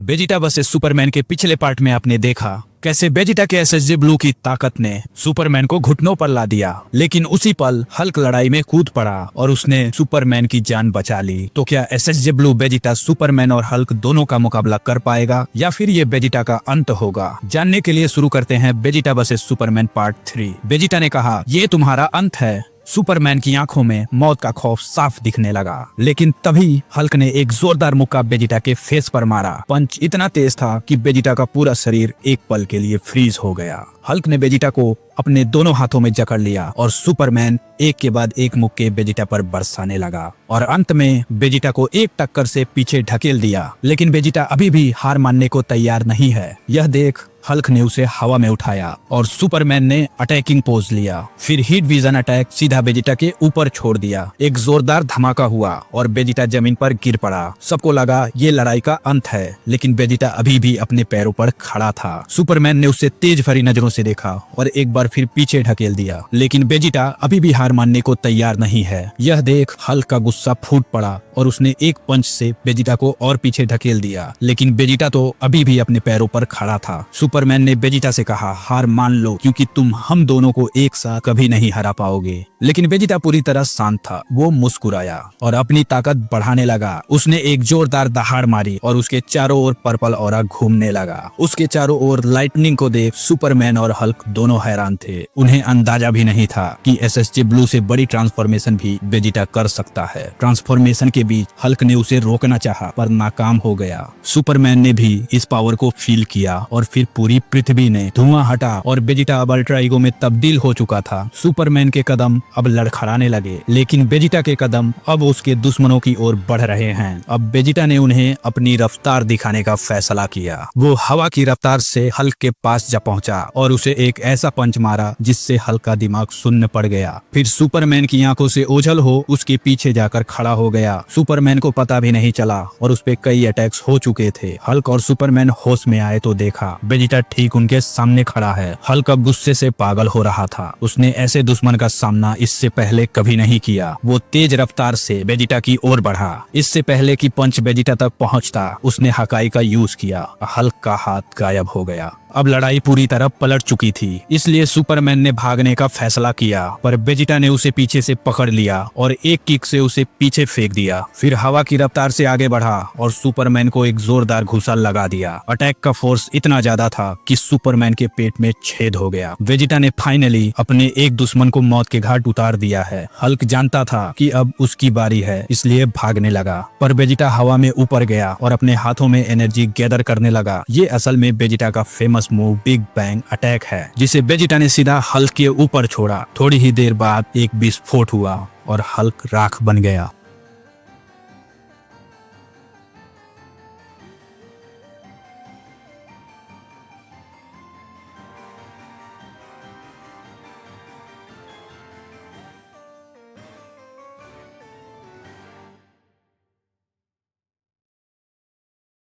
Vegeta versus Superman के पिछले part में आपने देखा कैसे वेजिटा के एसएसजे ब्लू की ताकत ने सुपरमैन को घुटनों पर ला दिया, लेकिन उसी पल हल्क लड़ाई में कूद पड़ा और उसने सुपरमैन की जान बचा ली। तो क्या एसएसजे ब्लू वेजिटा, सुपरमैन और हल्क दोनों का मुकाबला कर पाएगा या फिर ये वेजिटा का अंत होगा? जानने के लिए शुरू करते हैं Vegeta versus Superman part 3। Vegeta ने कहा, ये तुम्हारा अंत है। सुपरमैन की आंखों में मौत का खौफ साफ दिखने लगा, लेकिन तभी हल्क ने एक जोरदार मुक्का वेजिटा के फेस पर मारा। पंच इतना तेज था कि वेजिटा का पूरा शरीर एक पल के लिए फ्रीज हो गया। हल्क ने वेजिटा को अपने दोनों हाथों में जकड़ लिया और सुपरमैन एक के बाद एक मुक्के वेजिटा पर बरसाने लगा और अंत में वेजिटा को एक टक्कर से पीछे ढकेल दिया। लेकिन वेजिटा अभी भी हार मानने को तैयार नहीं है। यह देख हल्क ने उसे हवा में उठाया और सुपरमैन ने अटैकिंग पोज लिया। फिर हीट विजन अटैक सीधा वेजिटा के ऊपर छोड़ दिया। एक जोरदार धमाका हुआ और वेजिटा जमीन पर गिर पड़ा। सबको लगा ये लड़ाई का अंत है, लेकिन वेजिटा अभी भी अपने पैरों पर खड़ा था। सुपरमैन ने उसे तेज भरी नजरों से देखा और एक बार फिर पीछे ढकेल दिया, लेकिन वेजिटा अभी भी हार मानने को तैयार नहीं है। यह देख हल्क का गुस्सा फूट पड़ा और उसने एक पंच से वेजिटा को और पीछे ढकेल दिया, लेकिन वेजिटा तो अभी भी अपने पैरों पर खड़ा था। सुपरमैन ने वेजिटा से कहा, हार मान लो, क्योंकि तुम हम दोनों को एक साथ कभी नहीं हरा पाओगे। लेकिन वेजिटा पूरी तरह शांत था। वो मुस्कुराया और अपनी ताकत बढ़ाने लगा। उसने एक जोरदार दहाड़ मारी और उसके चारों ओर पर्पल ऑरा घूमने लगा। उसके चारों ओर लाइटनिंग को देख सुपरमैन और हल्क दोनों हैरान थे। उन्हें अंदाजा भी नहीं था कि एसएसजे ब्लू से बड़ी ट्रांसफॉर्मेशन भी वेजिटा कर सकता है। ट्रांसफॉर्मेशन के बीच हल्क ने उसे रोकना चाहा, पर नाकाम हो गया। सुपरमैन ने भी इस पावर को फील किया और फिर पूरी पृथ्वी ने धुआं हटा और वेजिटा अब अल्ट्रा ईगो में तब्दील हो चुका था। सुपरमैन के कदम अब लड़खड़ाने लगे, लेकिन वेजिटा के कदम अब उसके दुश्मनों की ओर बढ़ रहे हैं। अब वेजिटा ने उन्हें अपनी रफ्तार दिखाने का फैसला किया। वो हवा की रफ्तार से हल्क के पास जा पहुंचा और उसे एक ऐसा पंच मारा जिससे हल्क का दिमाग शून्य पड़ गया। फिर सुपरमैन की आंखों से ओझल हो उसके पीछे जाकर खड़ा हो गया। सुपरमैन को पता भी नहीं चला और उस पे कई अटैक्स हो चुके थे। हल्क और सुपरमैन होश में आए तो देखा वेजिटा ठीक उनके सामने खड़ा है। हल्क अब गुस्से से पागल हो रहा था। उसने ऐसे दुश्मन का सामना इससे पहले कभी नहीं किया। वो तेज रफ्तार से वेजिटा की ओर बढ़ा। इससे पहले कि पंच वेजिटा तक पहुंचता, उसने हकाई का यूज किया। हल्क का हाथ गायब हो गया। अब लड़ाई पूरी तरह पलट चुकी थी, इसलिए सुपरमैन ने भागने का फैसला किया, पर वेजिटा ने उसे पीछे से पकड़ लिया और एक किक से उसे पीछे फेंक दिया। फिर हवा की रफ्तार से आगे बढ़ा और सुपरमैन को एक जोरदार घुसा लगा दिया। अटैक का फोर्स इतना ज्यादा था कि सुपरमैन के पेट में छेद हो गया। वेजिटा ने फाइनली अपने एक दुश्मन को मौत के घाट उतार दिया है। हल्क जानता था कि अब उसकी बारी है, इसलिए भागने लगा, पर वेजिटा हवा में ऊपर गया और अपने हाथों में एनर्जी गैदर करने लगा। ये असल में वेजिटा का famous move big bang attack है, जिसे वेजिटा ने सीधा हल्क के ऊपर छोड़ा। थोड़ी ही देर बाद एक विस्फोट हुआ और हल्क राख बन गया।